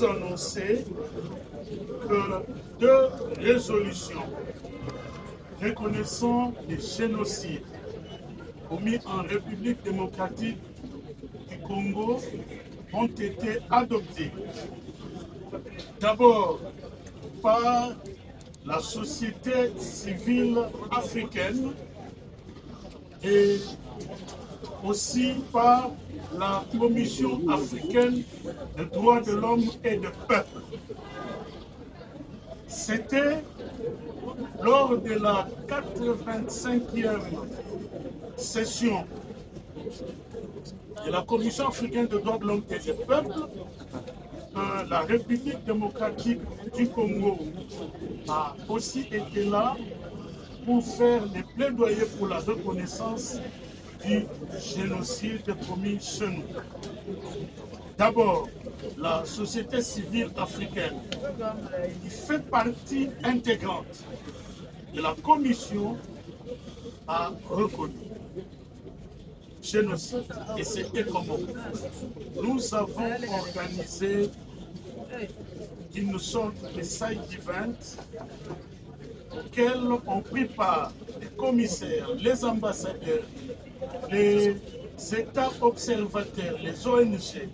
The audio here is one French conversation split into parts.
vous annoncer que 2 résolutions reconnaissant les génocides commis en République démocratique du Congo ont été adoptées. D'abord par la société civile africaine et aussi par la Commission africaine des droits de l'homme et du peuple. C'était lors de la 85e session de la Commission africaine des droits de l'homme et du peuple, la République démocratique du Congo a aussi été là pour faire des plaidoyers pour la reconnaissance du génocide commis chez nous. D'abord, la société civile africaine, qui fait partie intégrante de la commission, a reconnu le génocide. Et c'était comment? Nous avons organisé une sorte de side event auquel ont pris part les commissaires, les ambassadeurs, les États observateurs, les ONG.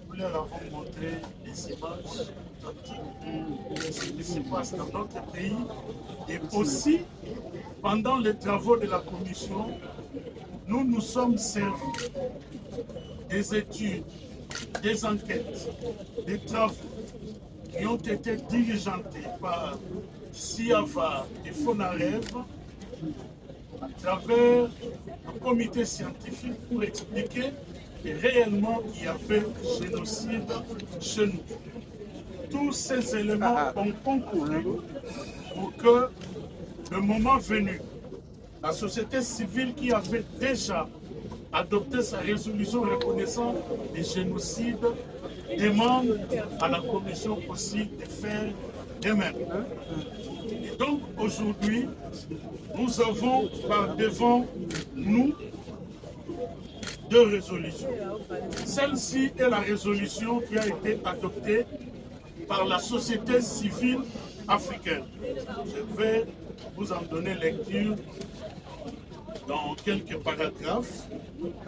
Nous leur avons montré des images de ce qui se passe dans notre pays. Et aussi, pendant les travaux de la commission, nous nous sommes servis des études, des enquêtes, des travaux qui ont été diligentés par SIAVA et FONAREV à travers un comité scientifique pour expliquer que réellement il y avait génocide chez nous. Tous ces éléments ont concouru pour que, le moment venu, la société civile qui avait déjà adopté sa résolution reconnaissant les génocides demande à la commission aussi de faire de même. Et donc aujourd'hui, nous avons par devant nous 2 résolutions. Celle-ci est la résolution qui a été adoptée par la société civile africaine. Je vais vous en donner lecture dans quelques paragraphes.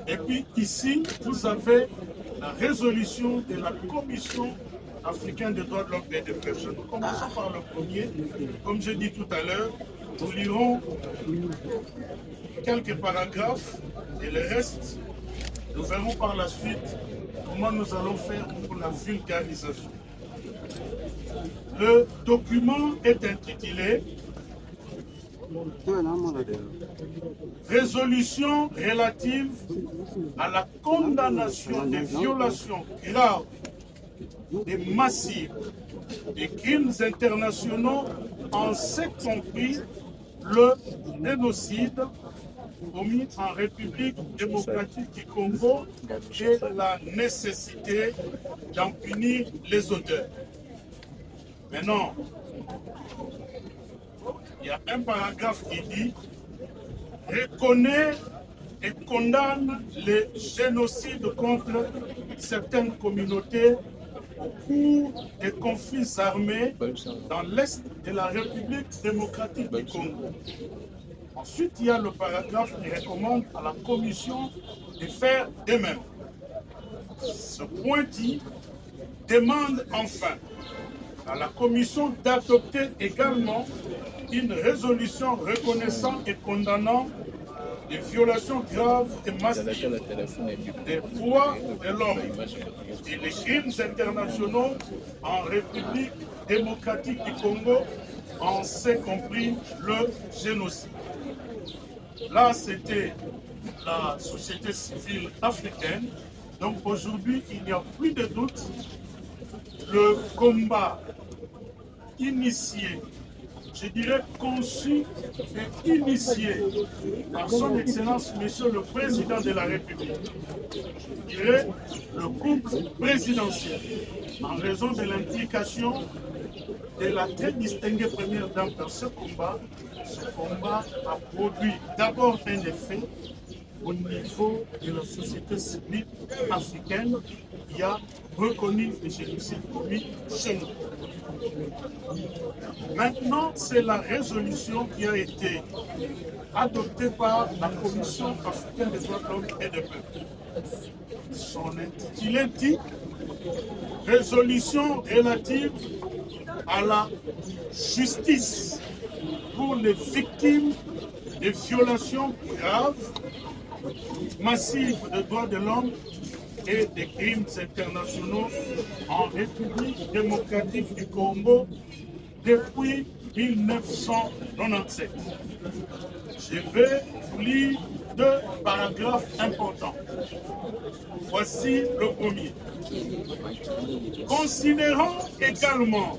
Et puis ici, vous avez la résolution de la Commission africaine des droits de l'homme et des personnes. Nous commençons par le premier. Comme je dis tout à l'heure, nous lirons quelques paragraphes et le reste, nous verrons par la suite comment nous allons faire pour la vulgarisation. Le document est intitulé Résolution relative à la condamnation des violations graves et massives des crimes internationaux, en ce compris le génocide commis en République démocratique du Congo et la nécessité d'en punir les auteurs. Maintenant, il y a un paragraphe qui dit « Reconnaît et condamne les génocides contre certaines communautés au cours des conflits armés dans l'Est de la République démocratique du Congo. » Ensuite, il y a le paragraphe qui recommande à la Commission de faire de même. Ce point dit « Demande enfin à la Commission d'adopter également une résolution reconnaissant et condamnant les violations graves et massives des droits de l'homme et les crimes internationaux en République démocratique du Congo, en ce compris le génocide. » Là, c'était la société civile africaine. Donc aujourd'hui, il n'y a plus de doute. Le combat initié, je dirais conçu et initié par son Excellence, Monsieur le Président de la République, je dirais le couple présidentiel, en raison de l'implication de la très distinguée première dame dans ce combat a produit d'abord un effet au niveau de la société civile africaine. Il y a reconnu le génocide commis chez nous. Maintenant, c'est la résolution qui a été adoptée par la Commission africaine des droits de l'homme et des peuples. Son intitulé dit « Résolution relative à la justice pour les victimes des violations graves, massives des droits de l'homme et des crimes internationaux en République démocratique du Congo depuis 1997. Je vais vous lire deux paragraphes importants. Voici le premier. Considérant également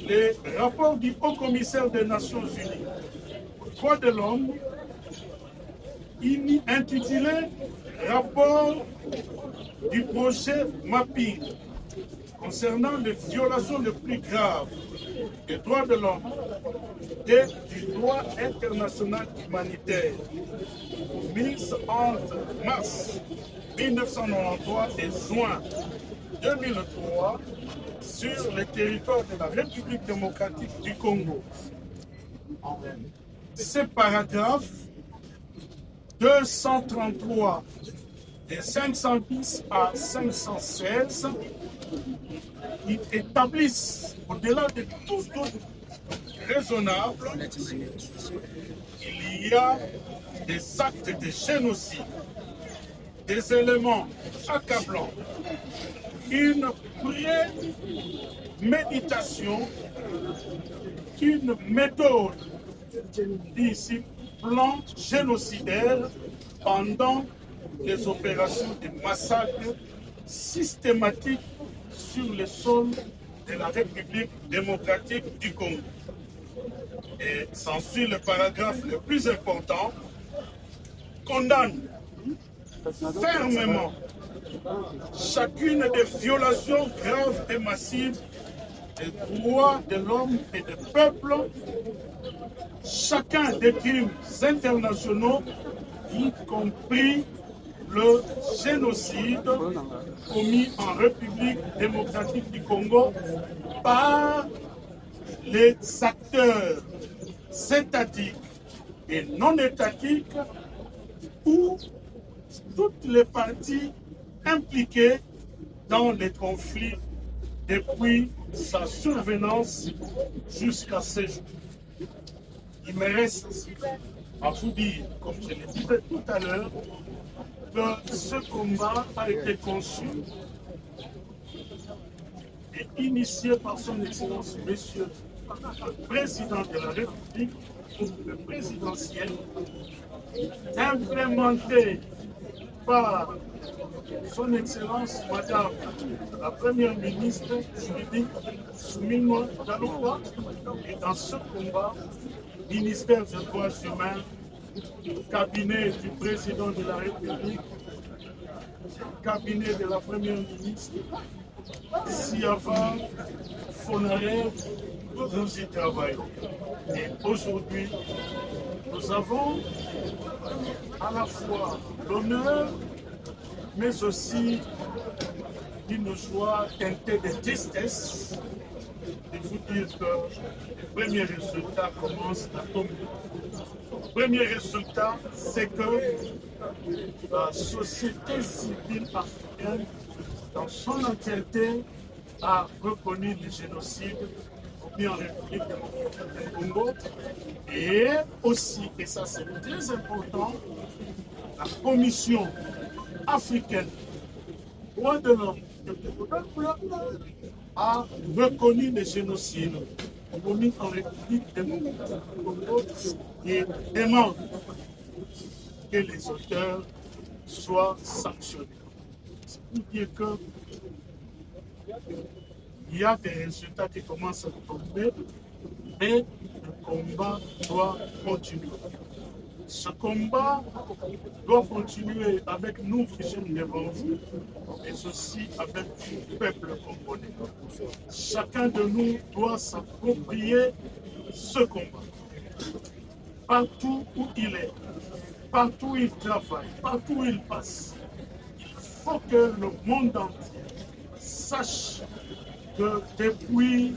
les rapports du Haut-Commissaire des Nations Unies aux droits de l'homme, intitulé Rapport du projet Mapping concernant les violations les plus graves des droits de l'homme et du droit international humanitaire mise entre mars 1993 et juin 2003 sur le territoire de la République démocratique du Congo. Ces paragraphes 233 et 510 à 516 qui établissent, au-delà de tout doute raisonnable, qu'il y a des actes de génocide, des éléments accablants, une préméditation, une méthode, ici, plan génocidaire pendant les opérations de massacre systématiques sur le sol de la République démocratique du Congo. Et s'ensuit le paragraphe le plus important, condamne fermement chacune des violations graves et massives des droits de l'homme et des peuples, chacun des crimes internationaux, y compris le génocide commis en République démocratique du Congo par les acteurs étatiques et non étatiques ou toutes les parties impliquées dans les conflits depuis sa survenance jusqu'à ce jour. Il me reste à vous dire, comme je l'ai dit tout à l'heure, que ce combat a été conçu et initié par son Excellence, Monsieur le Président de la République, le présidentiel, implémenté par son Excellence, Madame la Première ministre juridique Soumino Daloupa, et dans ce combat, ministère des droits humains, cabinet du président de la République, cabinet de la Première ministre, Siava, Fonaré, nous y travaillons. Et aujourd'hui, nous avons à la fois l'honneur, mais aussi une joie teintée de tristesse de vous dire que les premiers résultats commencent à tomber. Le premier résultat, c'est que la société civile africaine, dans son entièreté, a reconnu le génocide commis en République démocratique du Congo. Et aussi, et ça c'est très important, la Commission africaine droits de l'homme a reconnu le génocide commis en République démocratique du Congo et demande que les auteurs soient sanctionnés. C'est pour dire que il y a des résultats qui commencent à tomber, mais le combat doit continuer. Ce combat doit continuer avec nous qui sommes devant vous, mais aussi avec le peuple congolais. Chacun de nous doit s'approprier ce combat. Partout où il est, partout où il travaille, partout où il passe, il faut que le monde entier sache que depuis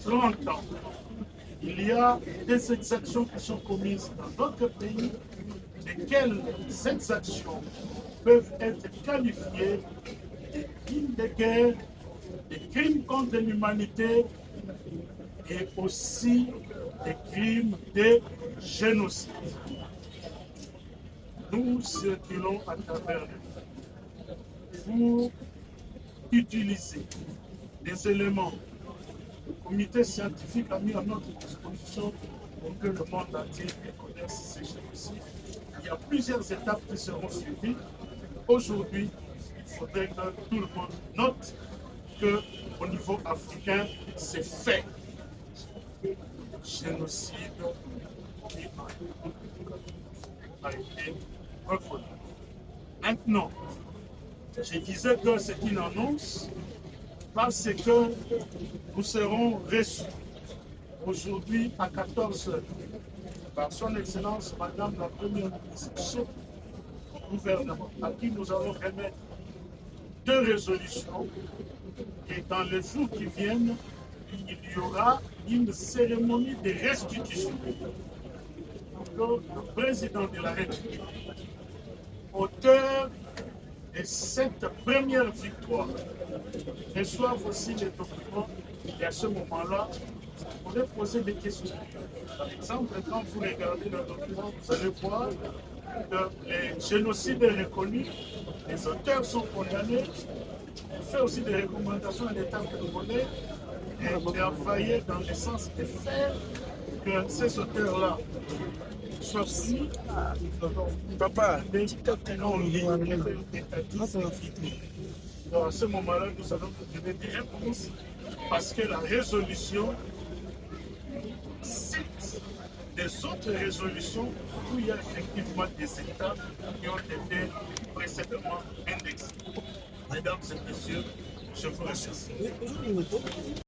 30 ans, il y a des exactions qui sont commises dans notre pays, lesquelles exactions peuvent être qualifiées de crimes de guerre, des crimes contre l'humanité et aussi des crimes de génocide. Nous circulons à travers le monde pour utiliser des éléments que le comité scientifique a mis à notre disposition pour que le monde entier reconnaisse ces génocides. Il y a plusieurs étapes qui seront suivies. Aujourd'hui, il faudrait que tout le monde note qu'au niveau africain, c'est fait. Génocide qui a été reconnu. Maintenant, je disais que c'est une annonce parce que nous serons reçus aujourd'hui à 14 h par son Excellence Madame la Première ministre chef du gouvernement, à qui nous allons remettre 2 résolutions. Et dans les jours qui viennent, il y aura une cérémonie de restitution. Donc, le président de la République, auteur de cette première victoire, reçoivent aussi les documents et à ce moment-là, vous pourrez poser des questions. Par exemple, quand vous regardez le document, vous allez voir que les génocides est reconnu, les auteurs sont condamnés. On fait aussi des recommandations à l'État congolais et travailler dans le sens de faire que ces auteurs-là soient pris. Papa, donc à ce moment-là, nous allons vous donner des réponses parce que la résolution cite des autres résolutions où il y a effectivement des États qui ont été précédemment indexés. Mesdames et messieurs, je vous remercie.